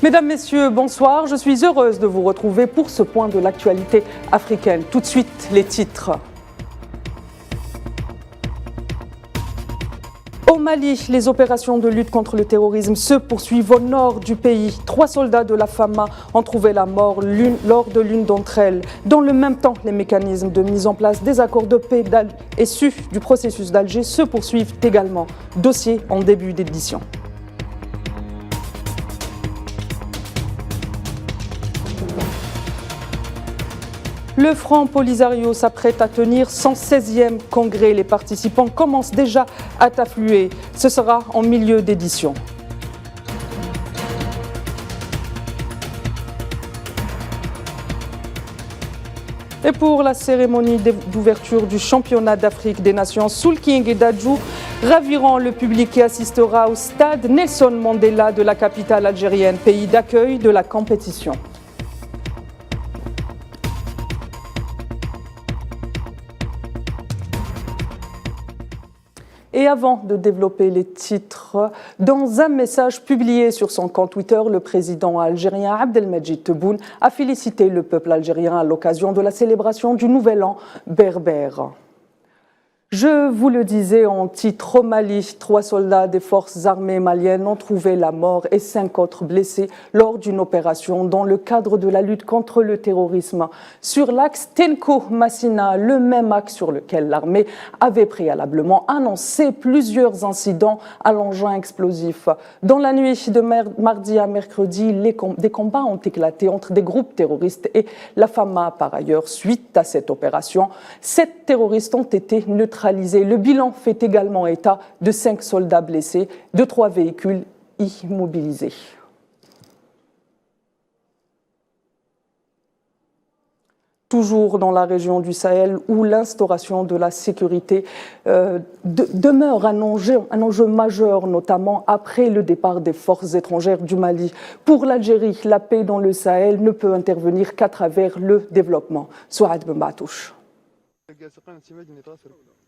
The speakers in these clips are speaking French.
Mesdames, Messieurs, bonsoir. Je suis heureuse de vous retrouver pour ce point de l'actualité africaine. Tout de suite, les titres. Au Mali, les opérations de lutte contre le terrorisme se poursuivent au nord du pays. 3 soldats de la FAMA ont trouvé la mort lors de l'une d'entre elles. Dans le même temps, les mécanismes de mise en place des accords de paix issus du processus d'Alger se poursuivent également. Dossier en début d'édition. Le Front Polisario s'apprête à tenir son 16e congrès. Les participants commencent déjà à affluer. Ce sera en milieu d'édition. Et pour la cérémonie d'ouverture du championnat d'Afrique des Nations, Soul King et Dadju raviront le public qui assistera au stade Nelson Mandela de la capitale algérienne, pays d'accueil de la compétition. Et avant de développer les titres, dans un message publié sur son compte Twitter, le président algérien Abdelmajid Tebboune a félicité le peuple algérien à l'occasion de la célébration du Nouvel An berbère. Je vous le disais en titre, au Mali, 3 soldats des forces armées maliennes ont trouvé la mort et 5 autres blessés lors d'une opération dans le cadre de la lutte contre le terrorisme. Sur l'axe Tenko-Massina, le même axe sur lequel l'armée avait préalablement annoncé plusieurs incidents à l'engin explosif. Dans la nuit de mardi à mercredi, des combats ont éclaté entre des groupes terroristes et la FAMA. Par ailleurs, suite à cette opération, 7 terroristes ont été neutralisés. Le bilan fait également état de 5 soldats blessés, de 3 véhicules immobilisés. Toujours dans la région du Sahel, où l'instauration de la sécurité demeure un enjeu majeur, notamment après le départ des forces étrangères du Mali. Pour l'Algérie, la paix dans le Sahel ne peut intervenir qu'à travers le développement. Souad Bembatouche.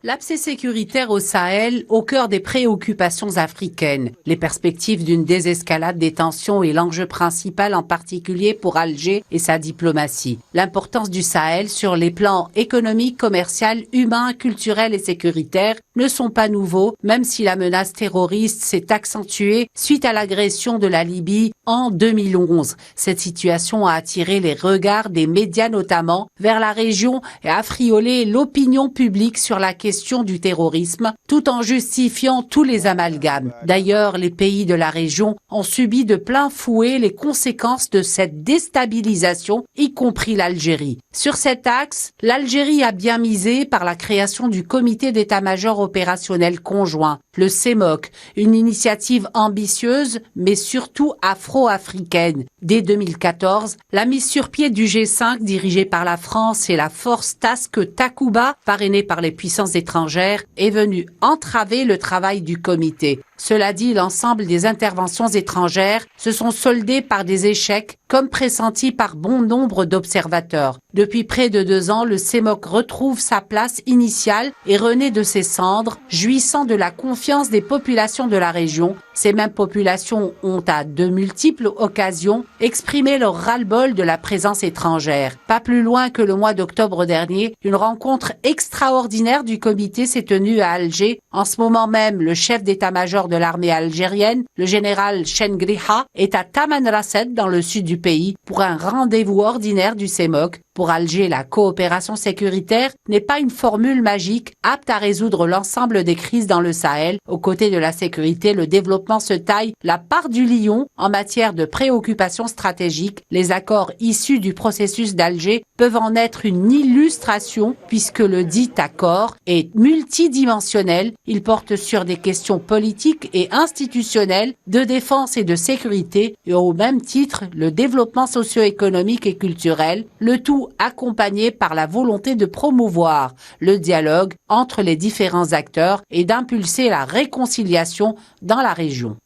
L'abcès sécuritaire au Sahel, au cœur des préoccupations africaines. Les perspectives d'une désescalade des tensions est l'enjeu principal, en particulier pour Alger et sa diplomatie. L'importance du Sahel sur les plans économiques, commercial, humain, culturel et sécuritaire ne sont pas nouveaux, même si la menace terroriste s'est accentuée suite à l'agression de la Libye en 2011. Cette situation a attiré les regards des médias notamment vers la région et a friolé l'opinion publique sur la question du terrorisme, tout en justifiant tous les amalgames. D'ailleurs, les pays de la région ont subi de plein fouet les conséquences de cette déstabilisation, y compris l'Algérie. Sur cet axe, l'Algérie a bien misé par la création du comité d'état-major opérationnel conjoint, le CEMOC, une initiative ambitieuse, mais surtout afro-africaine. Dès 2014, la mise sur pied du G5, dirigée par la France, et la force Task Takuba, parrainée par les puissances étrangères, est venue entraver le travail du comité. Cela dit, l'ensemble des interventions étrangères se sont soldées par des échecs, comme pressenti par bon nombre d'observateurs. Depuis près de 2 ans, le CEMOC retrouve sa place initiale et renaît de ses cendres, jouissant de la confiance des populations de la région. Ces mêmes populations ont à de multiples occasions exprimé leur ras-le-bol de la présence étrangère. Pas plus loin que le mois d'octobre dernier, une rencontre extraordinaire du comité s'est tenue à Alger. En ce moment même, le chef d'état-major de l'armée algérienne, le général Chengriha, est à Tamanrasset dans le sud du pays pour un rendez-vous ordinaire du CEMOC. Pour Alger, la coopération sécuritaire n'est pas une formule magique apte à résoudre l'ensemble des crises dans le Sahel. Aux côtés de la sécurité, le développement se taille la part du lion en matière de préoccupations stratégiques. Les accords issus du processus d'Alger peuvent en être une illustration puisque le dit accord est multidimensionnel. Il porte sur des questions politiques et institutionnelles, de défense et de sécurité, et au même titre le développement socio-économique et culturel, le tout accompagné par la volonté de promouvoir le dialogue entre les différents acteurs et d'impulser la réconciliation dans la région.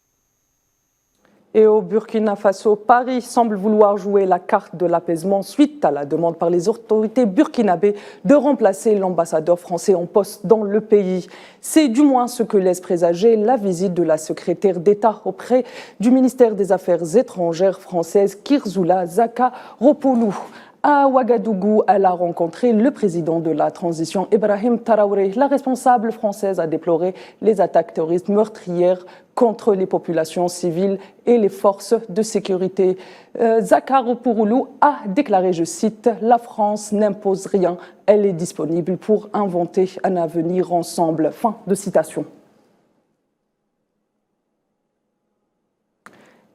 Et au Burkina Faso, Paris semble vouloir jouer la carte de l'apaisement suite à la demande par les autorités burkinabées de remplacer l'ambassadeur français en poste dans le pays. C'est du moins ce que laisse présager la visite de la secrétaire d'État auprès du ministère des Affaires étrangères française Kirzoula Zakaropoulou. À Ouagadougou, elle a rencontré le président de la transition, Ibrahim Traoré. La responsable française a déploré les attaques terroristes meurtrières contre les populations civiles et les forces de sécurité. Zakaropoulou a déclaré, je cite, « La France n'impose rien, elle est disponible pour inventer un avenir ensemble ». Fin de citation.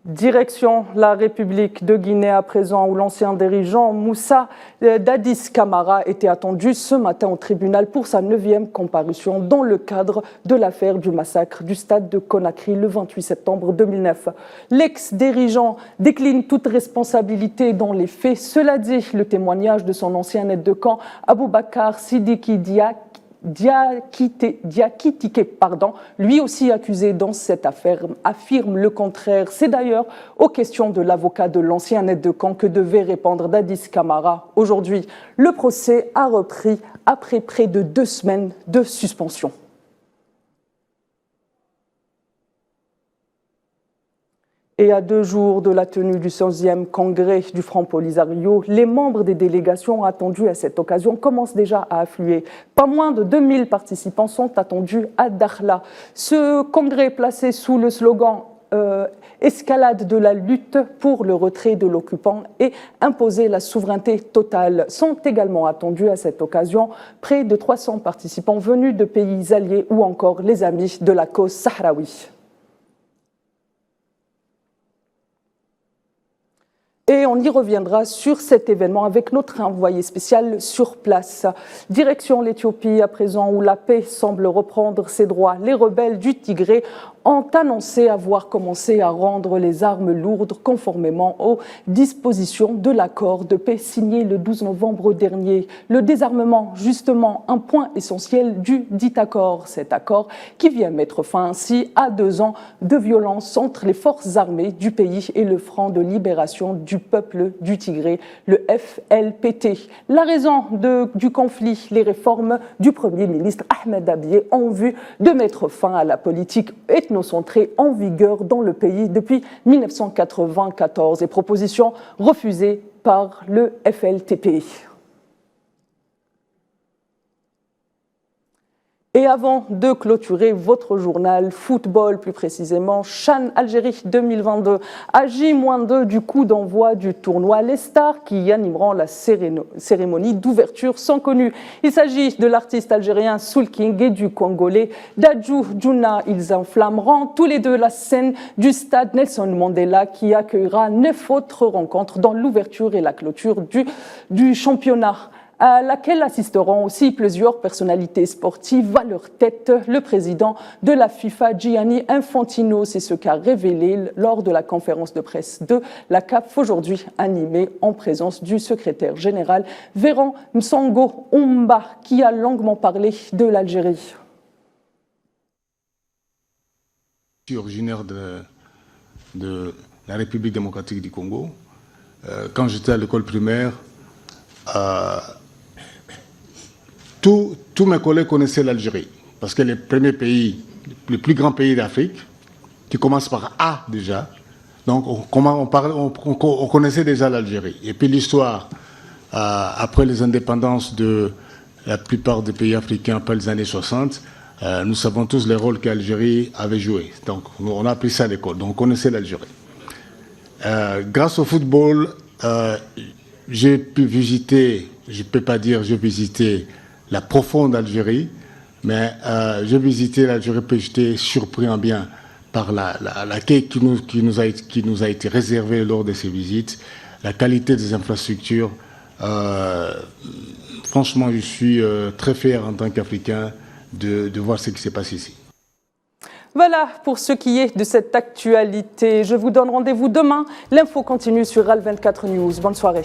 Direction la République de Guinée à présent, où l'ancien dirigeant Moussa Dadis Camara était attendu ce matin au tribunal pour sa 9e comparution dans le cadre de l'affaire du massacre du stade de Conakry le 28 septembre 2009. L'ex-dirigeant décline toute responsabilité dans les faits. Cela dit, le témoignage de son ancien aide de camp, Aboubakar Sidiki Diakité, lui aussi accusé dans cette affaire, affirme le contraire. C'est d'ailleurs aux questions de l'avocat de l'ancien aide de camp que devait répondre Dadis Camara. Aujourd'hui, le procès a repris après près de 2 semaines de suspension. Et à 2 jours de la tenue du 11e congrès du Front Polisario, les membres des délégations attendues à cette occasion commencent déjà à affluer. Pas moins de 2000 participants sont attendus à Dakhla. Ce congrès placé sous le slogan escalade de la lutte pour le retrait de l'occupant et imposer la souveraineté totale sont également attendus à cette occasion. Près de 300 participants venus de pays alliés ou encore les amis de la cause sahraoui. Et on y reviendra sur cet événement avec notre envoyé spécial sur place. Direction l'Éthiopie à présent, où la paix semble reprendre ses droits. Les rebelles du Tigré ont annoncé avoir commencé à rendre les armes lourdes conformément aux dispositions de l'accord de paix signé le 12 novembre dernier. Le désarmement, justement, un point essentiel du dit accord. Cet accord qui vient mettre fin ainsi à 2 ans de violence entre les forces armées du pays et le Front de libération du peuple du Tigré, le FLPT. La raison du conflit, les réformes du Premier ministre Ahmed Abiy ont vu de mettre fin à la politique ethnocentrée en vigueur dans le pays depuis 1994 et propositions refusées par le FLTP. Et avant de clôturer votre journal football, plus précisément CHAN Algérie 2022, à J-2 du coup d'envoi du tournoi, les stars qui animeront la cérémonie d'ouverture sont connues. Il s'agit de l'artiste algérien Soul King et du Congolais Dadju Djouna. Ils enflammeront tous les deux la scène du stade Nelson Mandela qui accueillera 9 autres rencontres dans l'ouverture et la clôture du championnat, à laquelle assisteront aussi plusieurs personnalités sportives à leur tête. Le président de la FIFA, Gianni Infantino, c'est ce qu'a révélé lors de la conférence de presse de la CAF aujourd'hui, animée en présence du secrétaire général Véran Msongo Oumba, qui a longuement parlé de l'Algérie. Je suis originaire de la République démocratique du Congo. Quand j'étais à l'école primaire, tous mes collègues connaissaient l'Algérie, parce que les premiers pays, les plus grands pays d'Afrique, qui commencent par A déjà, donc on connaissait déjà l'Algérie. Et puis l'histoire, après les indépendances de la plupart des pays africains après les années 60, nous savons tous les rôles que l'Algérie avait joués. Donc on a appris ça à l'école, donc on connaissait l'Algérie. Grâce au football, j'ai pu visiter, je ne peux pas dire j'ai visité la profonde Algérie, mais j'ai visité l'Algérie et j'étais surpris en bien par l'accueil qui nous a été réservé lors de ces visites, la qualité des infrastructures. Franchement, je suis très fier en tant qu'Africain de voir ce qui s'est passé ici. Voilà pour ce qui est de cette actualité. Je vous donne rendez-vous demain. L'info continue sur RAL 24 News. Bonne soirée.